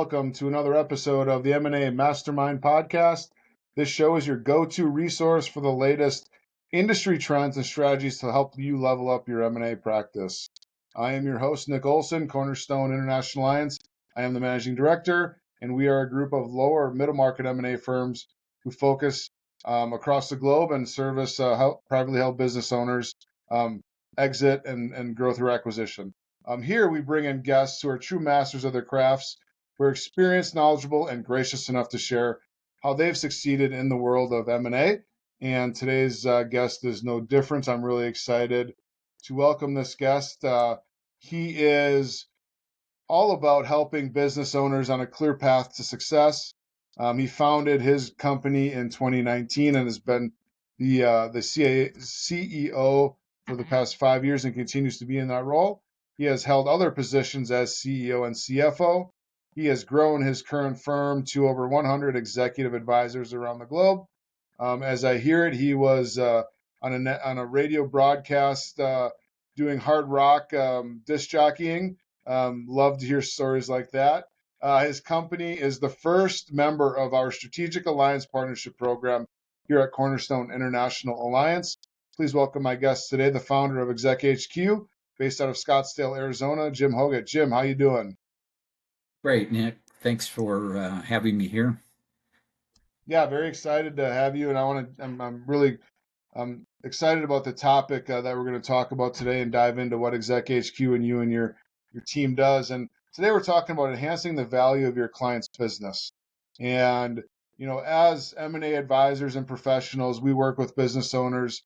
welcome to another episode of the M&A Mastermind Podcast. This show is your go-to resource for the latest industry trends and strategies to help you level up your M&A practice. I am your host, Nick Olsen, Cornerstone International Alliance. I am the managing director, and we are a group of lower middle market M&A firms who focus across the globe and service privately held business owners, exit and growth through acquisition. Here we bring in guests who are true masters of their crafts, who are experienced, knowledgeable, and gracious enough to share how they've succeeded in the world of M&A. And today's guest is no different. I'm really excited to welcome this guest. He is all about helping business owners on a clear path to success. He founded his company in 2019 and has been the CEO for the past 5 years and continues to be in that role. He has held other positions as CEO and CFO. He has grown his current firm to over 100 executive advisors around the globe. As I hear it, he was on a radio broadcast doing hard rock disc jockeying. Love to hear stories like that. His company is the first member of our Strategic Alliance Partnership Program here at Cornerstone International Alliance. Please welcome my guest today, the founder of ExecHQ, based out of Scottsdale, Arizona, Jim Hoggatt. Jim, how you doing? Great, Nick. Thanks for having me here. Yeah, very excited to have you, and I'm really excited about the topic that we're going to talk about today and dive into what ExecHQ and you and your team does. And today we're talking about enhancing the value of your client's business. And as M&A advisors and professionals, we work with business owners,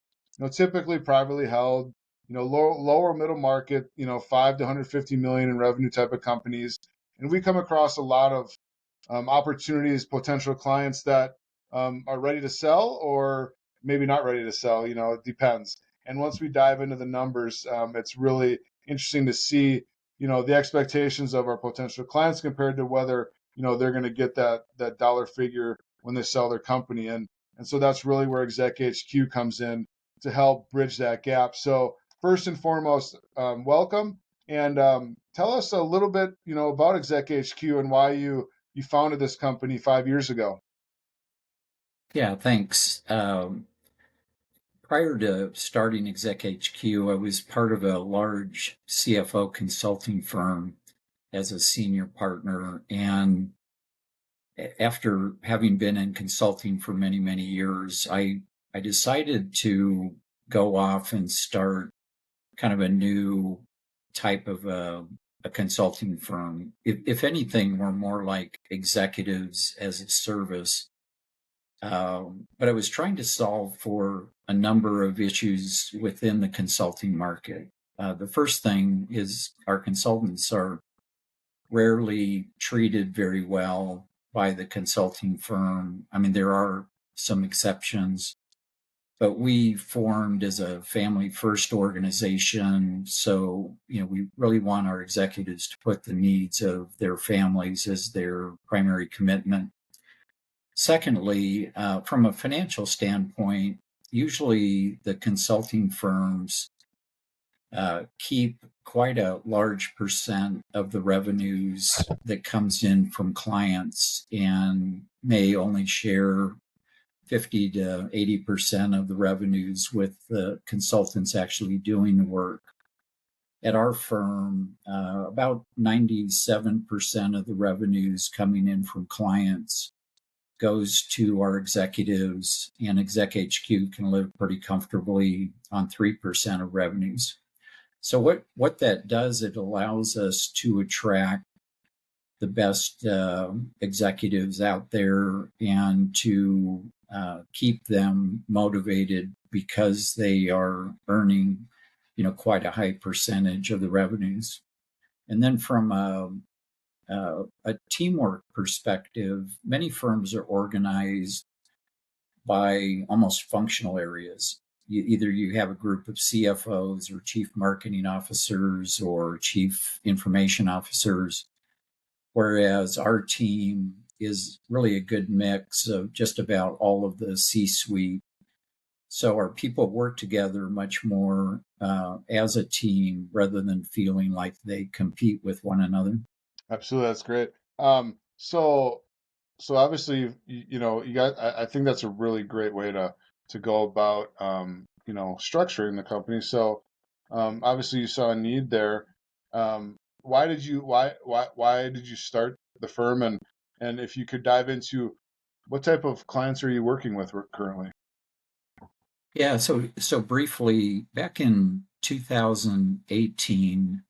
typically privately held, lower middle market, 5 to 150 million in revenue type of companies. And we come across a lot of opportunities, potential clients that are ready to sell or maybe not ready to sell, it depends. And once we dive into the numbers, it's really interesting to see, the expectations of our potential clients compared to whether, they're going to get that dollar figure when they sell their company. And so that's really where ExecHQ comes in to help bridge that gap. So first and foremost, welcome, and tell us a little bit, about ExecHQ and why you founded this company 5 years ago. Yeah, thanks. Prior to starting ExecHQ, I was part of a large CFO consulting firm as a senior partner. And after having been in consulting for many, many years, I decided to go off and start kind of a new type of a consulting firm. If anything, we're more like executives as a service. But I was trying to solve for a number of issues within the consulting market. The first thing is our consultants are rarely treated very well by the consulting firm. I mean, there are some exceptions, but we formed as a family-first organization. So, we really want our executives to put the needs of their families as their primary commitment. Secondly, from a financial standpoint, usually the consulting firms keep quite a large percent of the revenues that comes in from clients and may only share 50 to 80% of the revenues with the consultants actually doing the work. At our firm, about 97% of the revenues coming in from clients goes to our executives, and ExecHQ can live pretty comfortably on 3% of revenues. So what that does, it allows us to attract the best executives out there and to keep them motivated because they are earning, quite a high percentage of the revenues. And then from a teamwork perspective, many firms are organized by almost functional areas. Either you have a group of CFOs or chief marketing officers or chief information officers, whereas our team is really a good mix of just about all of the C-suite. So our people work together much more as a team rather than feeling like they compete with one another. Absolutely, that's great. So so obviously you got I think that's a really great way to go about structuring the company. So obviously you saw a need there. Why did you why did you start the firm, and if you could dive into what type of clients are you working with currently? Yeah, so briefly, back in 2018,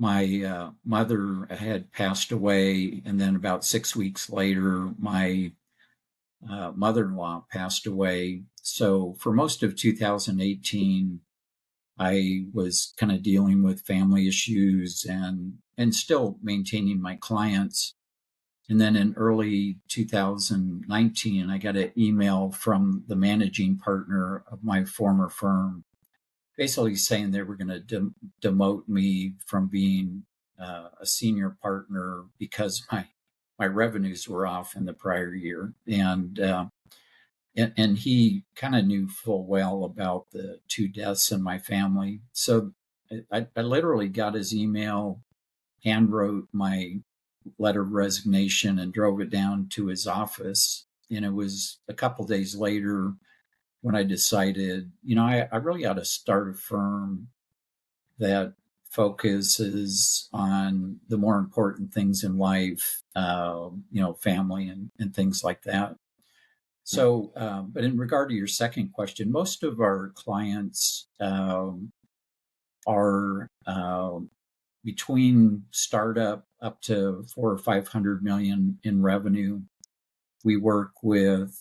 my mother had passed away, and then about 6 weeks later, my mother-in-law passed away. So for most of 2018, I was kind of dealing with family issues and still maintaining my clients. And then in early 2019, I got an email from the managing partner of my former firm, basically saying they were going to demote me from being a senior partner because my revenues were off in the prior year, and he kind of knew full well about the two deaths in my family. So I literally got his email, hand wrote my letter of resignation, and drove it down to his office. And it was a couple days later when I decided, I really ought to start a firm that focuses on the more important things in life, family and things like that. So, but in regard to your second question, most of our clients are between startup up to 400 or 500 million in revenue. We work with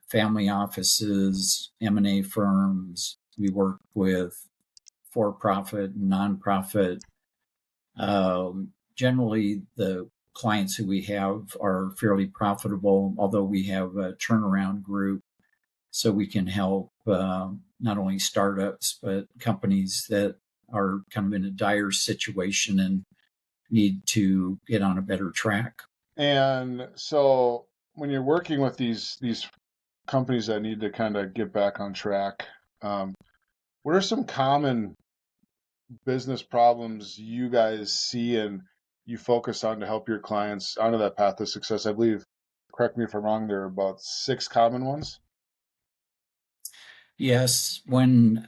family offices, M&A firms. We work with for-profit, nonprofit. Generally, the clients who we have are fairly profitable, although we have a turnaround group, so we can help not only startups but companies that are kind of in a dire situation and need to get on a better track. And so when you're working with these companies that need to kind of get back on track, um, what are some common business problems you guys see and you focus on to help your clients onto that path of success? I believe, correct me if I'm wrong, there are about six common ones. Yes, when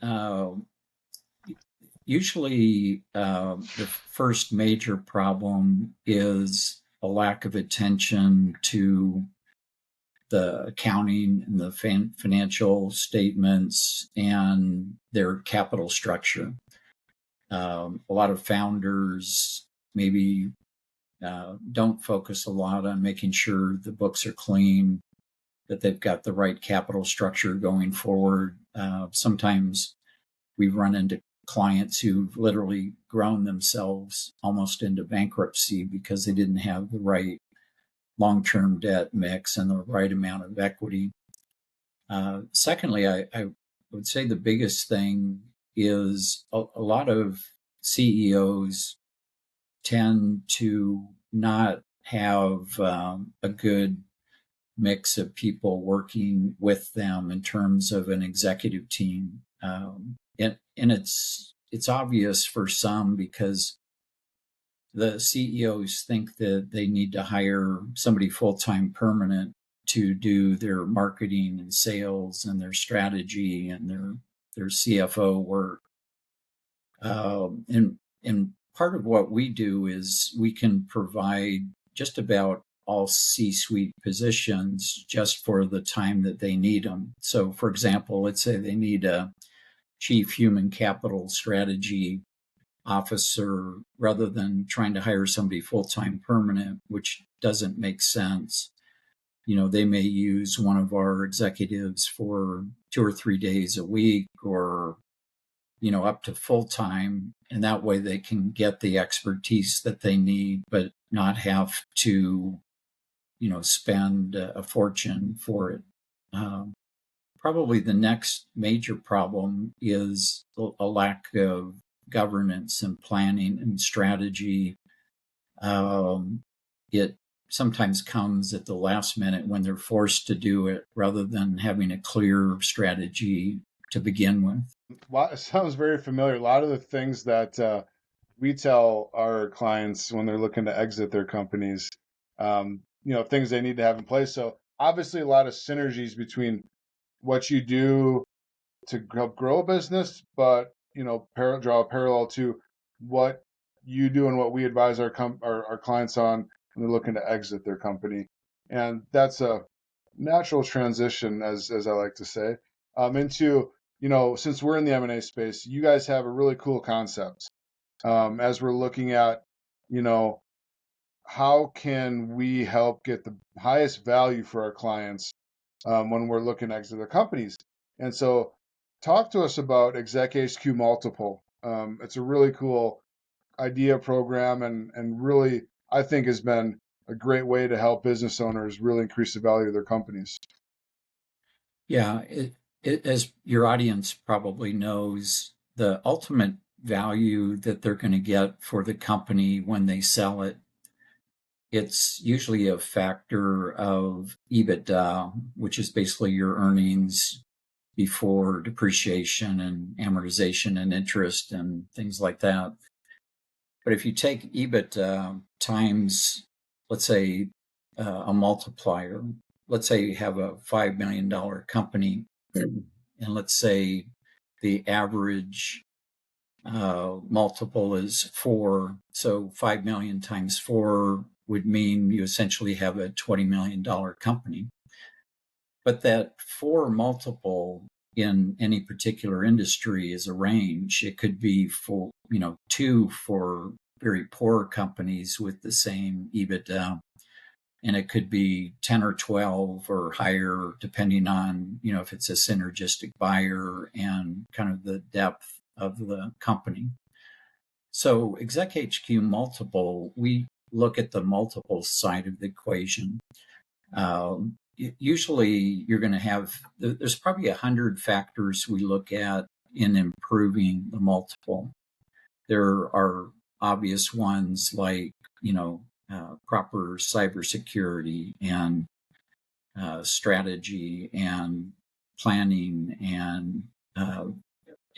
usually the first major problem is a lack of attention to the accounting and the financial statements and their capital structure. A lot of founders maybe don't focus a lot on making sure the books are clean, that they've got the right capital structure going forward. Sometimes we run into clients who've literally grown themselves almost into bankruptcy because they didn't have the right long-term debt mix and the right amount of equity. Secondly, I would say the biggest thing is a lot of CEOs tend to not have a good mix of people working with them in terms of an executive team. And it's obvious for some because the CEOs think that they need to hire somebody full-time permanent to do their marketing and sales and their strategy and their CFO work. And part of what we do is we can provide just about all C-suite positions just for the time that they need them. So, for example, let's say they need a chief human capital strategy officer rather than trying to hire somebody full-time permanent, which doesn't make sense. They may use one of our executives for 2 or 3 days a week or up to full time. And that way they can get the expertise that they need, but not have to, spend a fortune for it. Probably the next major problem is a lack of governance and planning and strategy. It sometimes comes at the last minute when they're forced to do it rather than having a clear strategy to begin with. It sounds very familiar. A lot of the things that we tell our clients when they're looking to exit their companies, things they need to have in place. So obviously a lot of synergies between what you do to help grow a business, but draw a parallel to what you do and what we advise our clients on when they're looking to exit their company. And that's a natural transition, as I like to say, into since we're in the M&A space, you guys have a really cool concept. As we're looking at, how can we help get the highest value for our clients when we're looking to exit their companies? And so, talk to us about ExecHQ Multiple. It's a really cool idea program, and really, I think, has been a great way to help business owners really increase the value of their companies. Yeah, as your audience probably knows, the ultimate value that they're going to get for the company when they sell it, it's usually a factor of EBITDA, which is basically your earnings before depreciation and amortization and interest and things like that. But if you take EBITDA times, let's say, a multiplier, let's say you have a $5 million company, and let's say the average multiple is 4. So 5 million times 4 would mean you essentially have a $20 million company. But that 4 multiple in any particular industry is a range. It could be 2 for very poor companies with the same EBITDA, and it could be 10 or 12 or higher, depending on, if it's a synergistic buyer and kind of the depth of the company. So ExecHQ multiple, we look at the multiple side of the equation. Usually you're going to have, there's probably 100 factors we look at in improving the multiple. There are obvious ones like, proper cybersecurity and strategy and planning and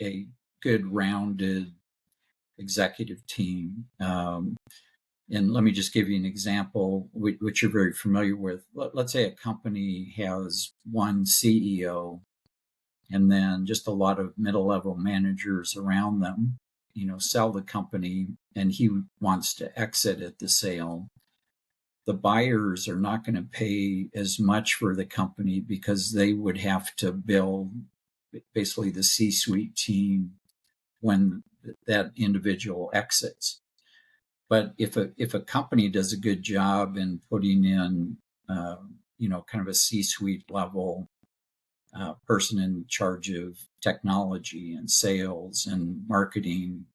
a good rounded executive team. And let me just give you an example, which you're very familiar with. Let's say a company has one CEO and then just a lot of middle-level managers around them, sell the company, and he wants to exit at the sale. The buyers are not going to pay as much for the company because they would have to build basically the C-suite team when that individual exits. But if a company does a good job in putting in, kind of a C-suite level person in charge of technology and sales and marketing,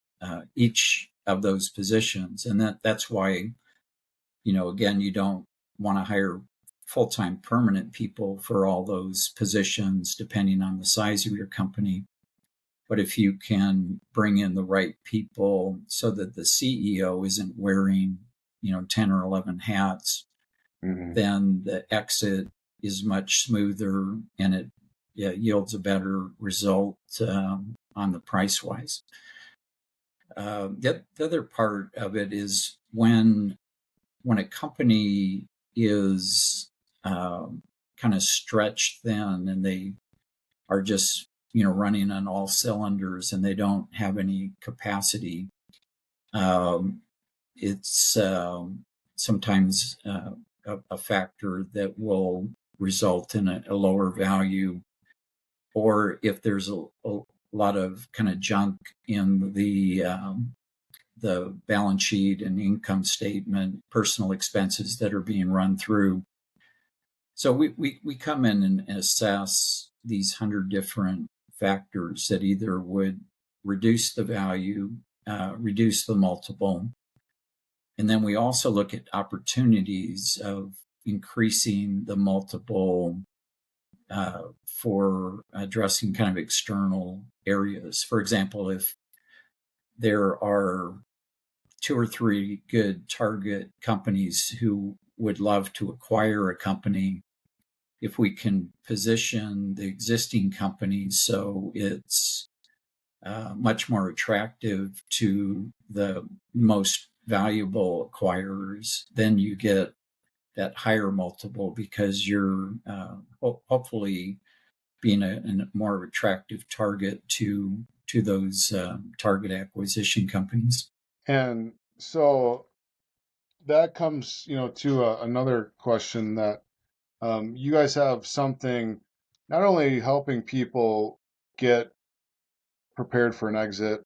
each of those positions, and that's why, again, you don't want to hire full-time permanent people for all those positions, depending on the size of your company. But if you can bring in the right people so that the CEO isn't wearing, 10 or 11 hats, then the exit is much smoother and it yields a better result on the price wise. The other part of it is when a company is kind of stretched thin and they are just running on all cylinders and they don't have any capacity, it's sometimes a factor that will result in a lower value. Or if there's a lot of kind of junk in the balance sheet and income statement, personal expenses that are being run through. So we come in and assess these 100 different factors that either would reduce the value, reduce the multiple. And then we also look at opportunities of increasing the multiple for addressing kind of external areas. For example, if there are 2 or 3 good target companies who would love to acquire a company, if we can position the existing company so it's much more attractive to the most valuable acquirers, then you get that higher multiple because you're hopefully being a more attractive target to those target acquisition companies. And so that comes, to another question that you guys have something not only helping people get prepared for an exit,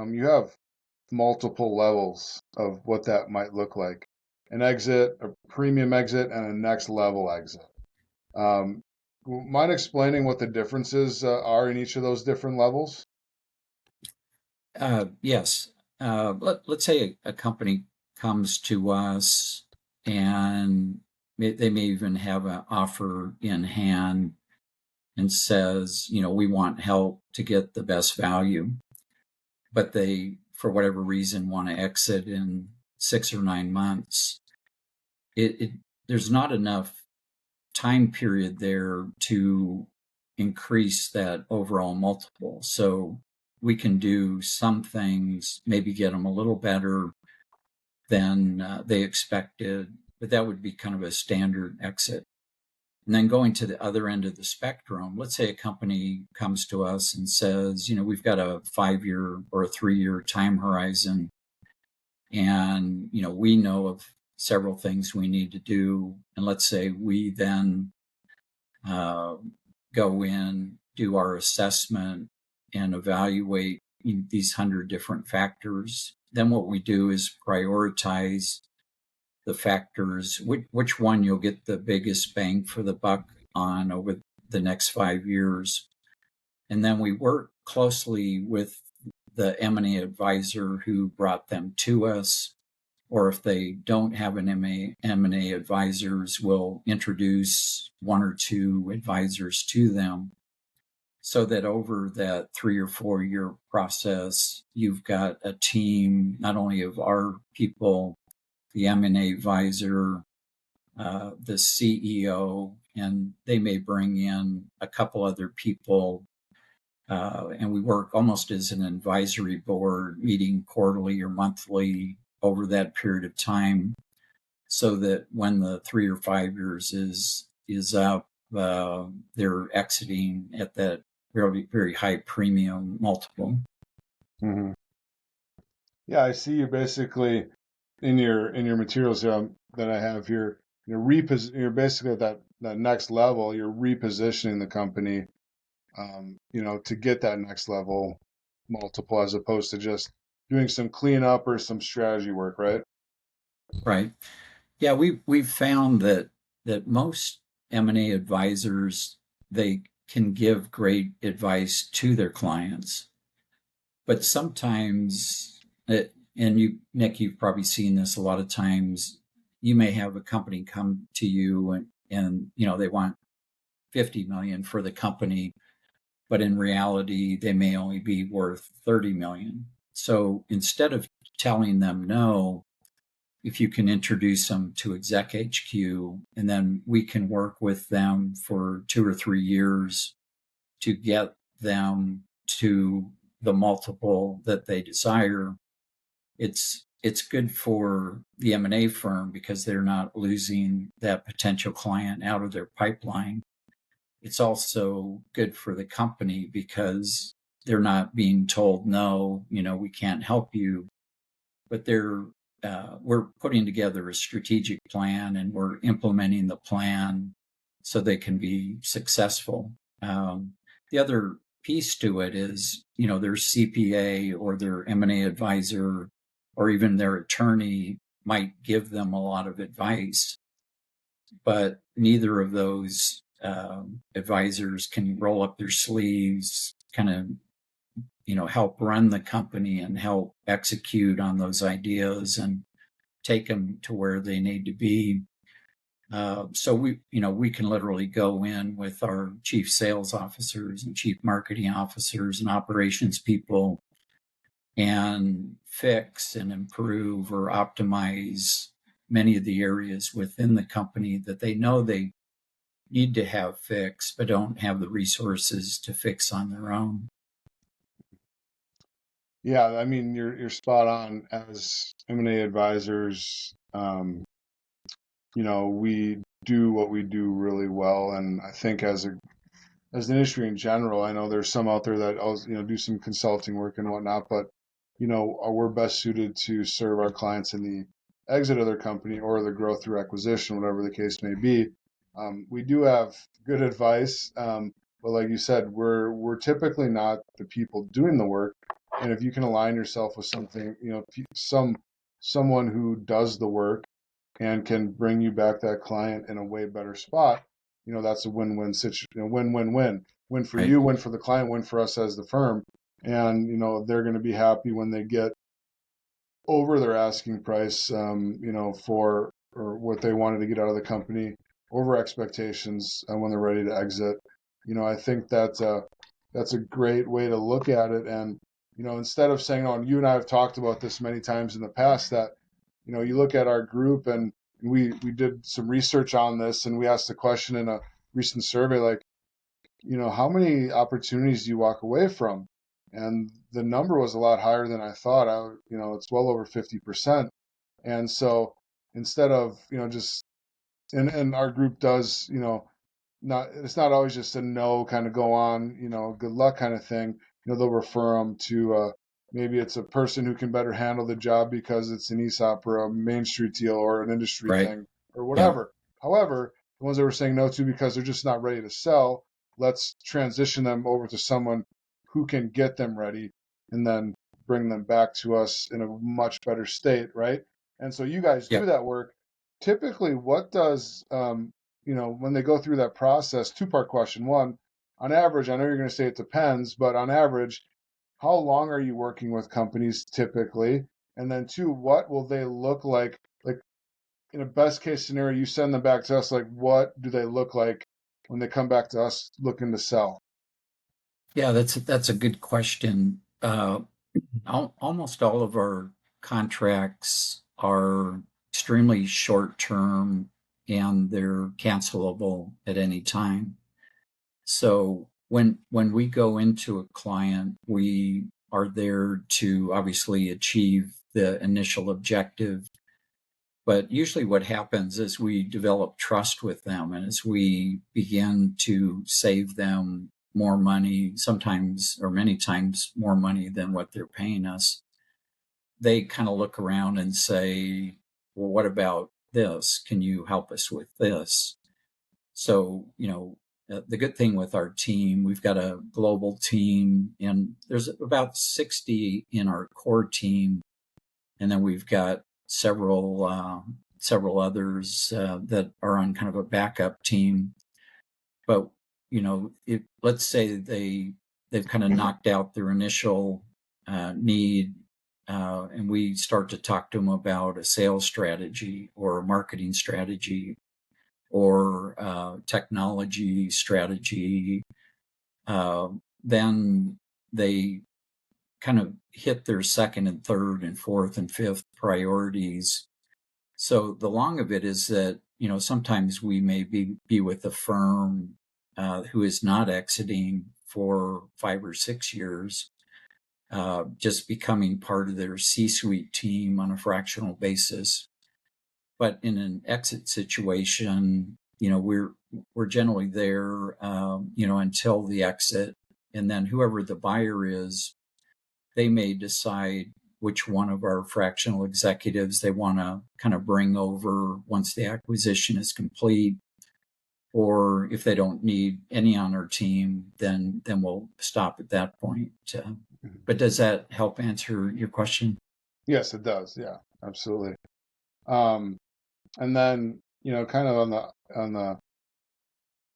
you have multiple levels of what that might look like. An exit, a premium exit, and a next level exit. Um, mind explaining what the differences are in each of those different levels? Yes. Let's say a company comes to us and they may even have an offer in hand and says, we want help to get the best value, but they, for whatever reason, want to exit in 6 or 9 months. There's not enough time period there to increase that overall multiple. So we can do some things, maybe get them a little better than they expected, but that would be kind of a standard exit. And then going to the other end of the spectrum, let's say a company comes to us and says, we've got a 5-year or a 3-year time horizon, and we know of several things we need to do. And let's say we then go in, do our assessment, and evaluate these 100 different factors. Then what we do is prioritize the factors, which one you'll get the biggest bang for the buck on over the next 5 years. And then we work closely with the M&A advisor who brought them to us, or if they don't have an M&A advisors, we'll introduce 1 or 2 advisors to them so that over that 3 or 4 year process, you've got a team, not only of our people, the M&A advisor, the CEO, and they may bring in a couple other people. And we work almost as an advisory board, meeting quarterly or monthly over that period of time, so that when the 3 or 5 years is up, they're exiting at that very, very high premium multiple. Mm-hmm. Yeah, I see you basically in your materials that I have here. You're basically at that next level. You're repositioning the company, to get that next level multiple, as opposed to just doing some cleanup or some strategy work, right? Right. Yeah, we've found that most M&A advisors, they can give great advice to their clients, but sometimes, and Nick, you've probably seen this a lot of times. You may have a company come to you and they want 50 million for the company, but in reality, they may only be worth 30 million. So instead of telling them no, if you can introduce them to ExecHQ, and then we can work with them for 2 or 3 years to get them to the multiple that they desire. It's good for the M&A firm because they're not losing that potential client out of their pipeline. It's also good for the company because they're not being told, no, we can't help you, but we're putting together a strategic plan and we're implementing the plan so they can be successful. The other piece to it is, their CPA or their M&A advisor or even their attorney might give them a lot of advice, but neither of those advisors can roll up their sleeves, kind of help run the company and help execute on those ideas and take them to where they need to be. So we can literally go in with our chief sales officers and chief marketing officers and operations people and fix and improve or optimize many of the areas within the company that they know they need to have fixed, but don't have the resources to fix on their own. Yeah, I mean you're spot on. As M&A advisors, we do what we do really well. And I think as an industry in general, I know there's some out there that also, do some consulting work and whatnot, but we're best suited to serve our clients in the exit of their company or the growth through acquisition, whatever the case may be. We do have good advice, but like you said, we're typically not the people doing the work. And if you can align yourself with something, someone who does the work and can bring you back that client in a way better spot, that's a win-win situation, win-win-win. Win for Right. you, win for the client, win for us as the firm. And, they're going to be happy when they get over their asking price, for or what they wanted to get out of the company, over expectations when they're ready to exit. I think that's a great way to look at it. And, instead of saying, oh, and you and I have talked about this many times in the past, that, you look at our group, and we did some research on this, and we asked a question in a recent survey, like, how many opportunities do you walk away from? And the number was a lot higher than I thought. It's well over 50%. And so instead of, just, and our group does, it's not always just a no, kind of go on, good luck kind of thing. They'll refer them to, maybe it's a person who can better handle the job because it's an ESOP or a Main Street deal or an industry Right. thing or Yeah. whatever. However, the ones that we're saying no to because they're just not ready to sell, let's transition them over to someone who can get them ready and then bring them back to us in a much better state, right? And so you guys Yeah. do that work. Typically, what does when they go through that process? Two-part question. One, on average, I know you're going to say it depends, but on average, how long are you working with companies typically? And then two, what will they look like? Like, in a best case scenario, you send them back to us. Like, what do they look like when they come back to us looking to sell? Yeah, that's a good question. Almost all of our contracts are extremely short term and they're cancelable at any time. So when we go into a client, we are there to obviously achieve the initial objective. But usually what happens is we develop trust with them, and as we begin to save them more money, sometimes or many times more money than what they're paying us, they kind of look around and say, well, what about this? Can you help us with this? So, the good thing with our team, we've got a global team, and there's about 60 in our core team, and then we've got several others that are on kind of a backup team. But let's say they've kind of knocked out their initial need, and we start to talk to them about a sales strategy or a marketing strategy or technology strategy, then they kind of hit their second and third and fourth and fifth priorities. So the long of it is that, sometimes we may be with a firm who is not exiting for 5 or 6 years, just becoming part of their C-suite team on a fractional basis. But in an exit situation, we're generally there, until the exit, and then whoever the buyer is, they may decide which one of our fractional executives they want to kind of bring over once the acquisition is complete, or if they don't need any on our team, then we'll stop at that point. But does that help answer your question? Yes, it does. Yeah, absolutely. And then, kind of on the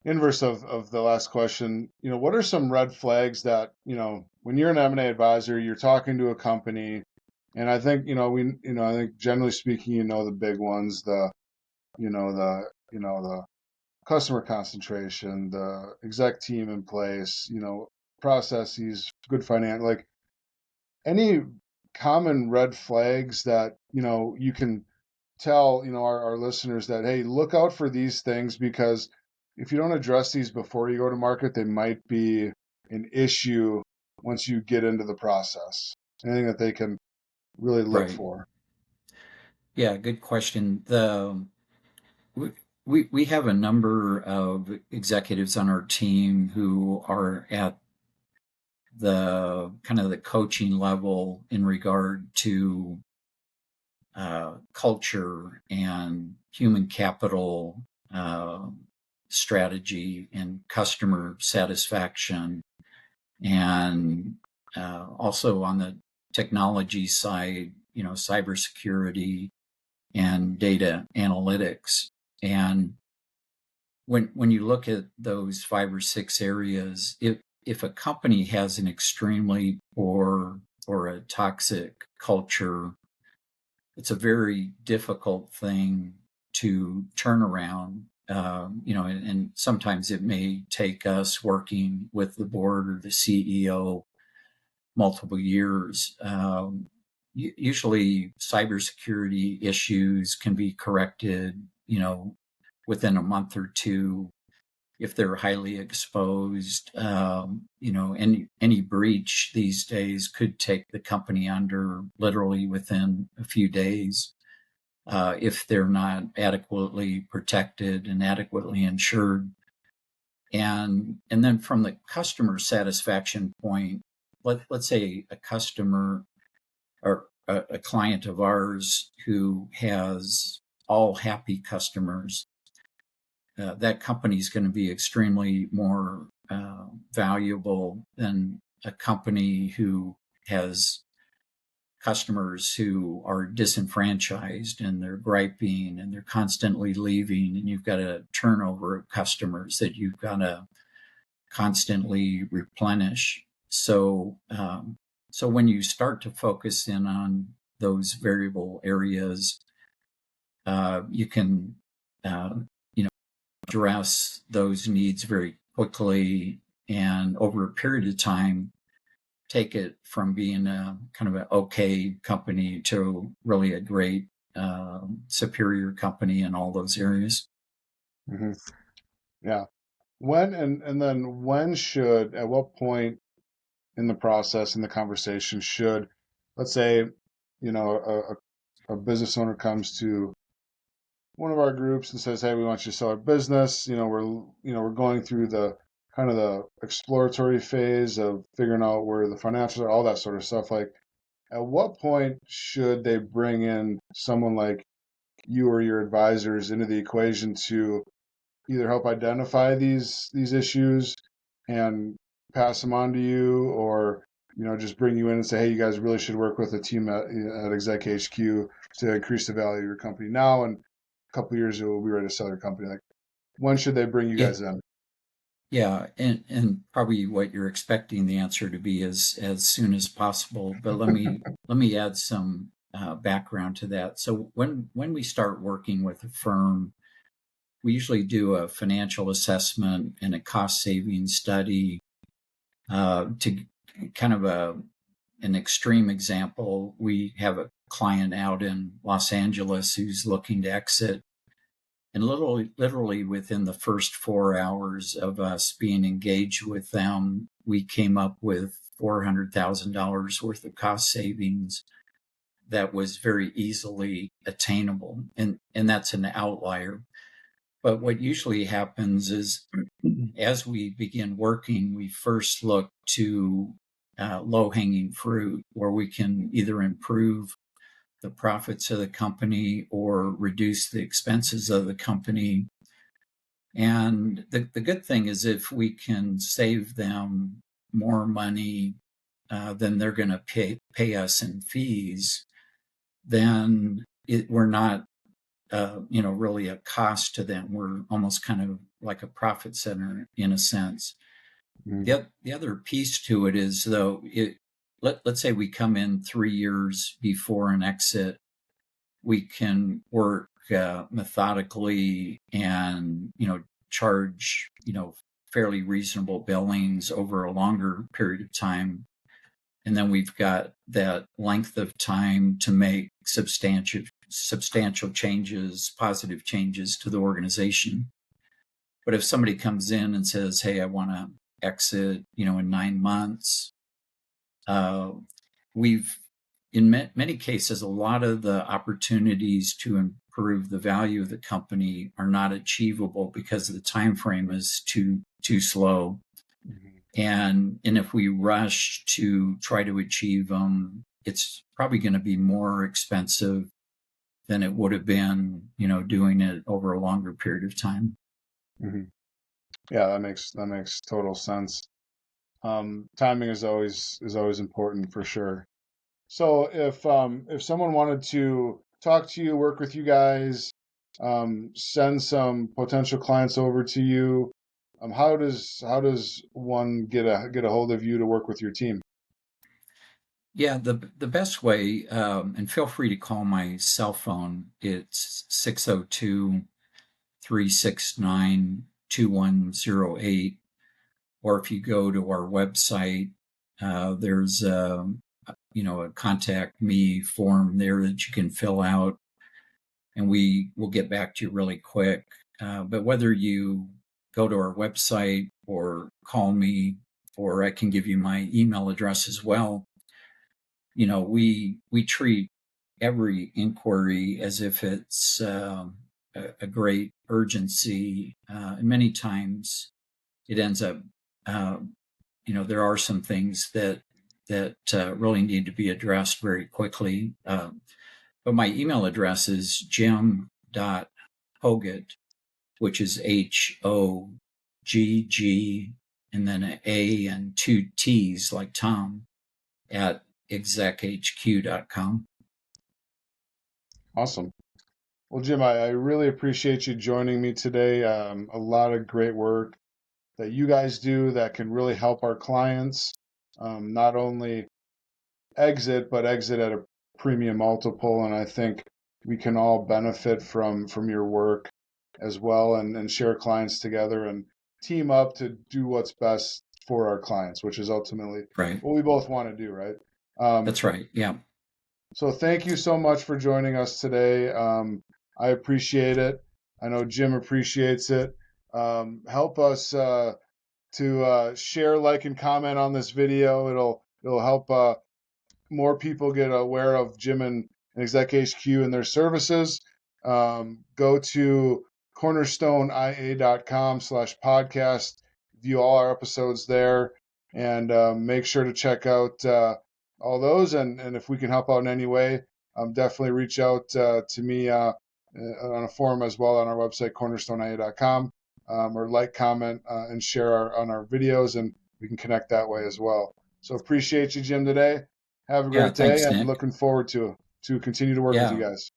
inverse of the last question, what are some red flags that, when you're an M&A advisor, you're talking to a company, and I think, I think generally speaking, the big ones, the customer concentration, the exec team in place, processes, good finance, like any common red flags that, you can tell, our listeners that, hey, look out for these things, because if you don't address these before you go to market, they might be an issue once you get into the process. Anything that they can really look Right. for. Yeah, good question. we have a number of executives on our team who are at the kind of the coaching level in regard to culture and human capital strategy and customer satisfaction, and also on the technology side, cybersecurity and data analytics. And when you look at those 5 or 6 areas, if a company has an extremely poor or a toxic culture, it's a very difficult thing to turn around. And sometimes it may take us working with the board or the CEO multiple years. Usually cybersecurity issues can be corrected, within a month or two if they're highly exposed. Any breach these days could take the company under literally within a few days if they're not adequately protected and adequately insured. And then from the customer satisfaction point, let's say a customer or a client of ours who has all happy customers, that company is going to be extremely more valuable than a company who has customers who are disenfranchised and they're griping and they're constantly leaving, and you've got a turnover of customers that you've got to constantly replenish. So when you start to focus in on those variable areas, you can address those needs very quickly, and over a period of time take it from being a kind of an okay company to really a great superior company in all those areas. Mm-hmm. Yeah. At what point in the process, in the conversation, should, let's say, a business owner comes to one of our groups and says, "Hey, we want you to sell our business." We're going through the kind of the exploratory phase of figuring out where the financials are, all that sort of stuff. Like, at what point should they bring in someone like you or your advisors into the equation to either help identify these issues and pass them on to you, or just bring you in and say, "Hey, you guys really should work with a team at ExecHQ to increase the value of your company now, and a couple of years ago we'll be ready to sell your company." Like, when should they bring you guys in? Yeah, and probably what you're expecting the answer to be is as soon as possible. But let me add some background to that. So when we start working with a firm, we usually do a financial assessment and a cost saving study. To kind of an extreme example, we have a client out in Los Angeles who's looking to exit. And literally within the first 4 hours of us being engaged with them, we came up with $400,000 worth of cost savings that was very easily attainable. And that's an outlier. But what usually happens is as we begin working, we first look to low-hanging fruit where we can either improve the profits of the company or reduce the expenses of the company. And the good thing is if we can save them more money than they're going to pay us in fees, then we're not really a cost to them. We're almost kind of like a profit center in a sense. Mm-hmm. The other piece to it is, though, let's say we come in 3 years before an exit, we can work methodically and charge fairly reasonable billings over a longer period of time, and then we've got that length of time to make substantial changes, positive changes to the organization. But if somebody comes in and says, "Hey, I want to exit in 9 months," we've in many cases, a lot of the opportunities to improve the value of the company are not achievable because the time frame is too slow. Mm-hmm. And if we rush to try to achieve them, it's probably going to be more expensive than it would have been, doing it over a longer period of time. Mm-hmm. Yeah, that makes total sense. Timing is always important for sure. So if someone wanted to talk to you, work with you guys, send some potential clients over to you, how does one get a hold of you to work with your team? Yeah, the best way, and feel free to call my cell phone. It's 602-369-2108. Or if you go to our website, there's a contact me form there that you can fill out, and we will get back to you really quick. But whether you go to our website or call me, or I can give you my email address as well, we treat every inquiry as if it's a great urgency. And many times it ends up, there are some things that really need to be addressed very quickly. But my email address is jim.hoggatt, which is HOGG, and then an A and two T's like Tom, at ExecHQ.com. Awesome. Well, Jim, I really appreciate you joining me today. A lot of great work that you guys do that can really help our clients, not only but exit at a premium multiple. And I think we can all benefit from your work as well, and share clients together and team up to do what's best for our clients, which is ultimately Right. what we both want to do, right? That's right. Yeah. So thank you so much for joining us today. I appreciate it. I know Jim appreciates it. Help us to share, like, and comment on this video. It'll help more people get aware of Jim and ExecHQ and their services. Go to cornerstoneia.com/podcast, view all our episodes there, and make sure to check out all those. And if we can help out in any way, definitely reach out to me on a forum as well on our website, cornerstoneia.com, or like, comment, and share on our videos, and we can connect that way as well. So appreciate you, Jim, today. Have a Yeah. great day, Thanks, and Nick. looking forward to continue to work with you Yeah. guys.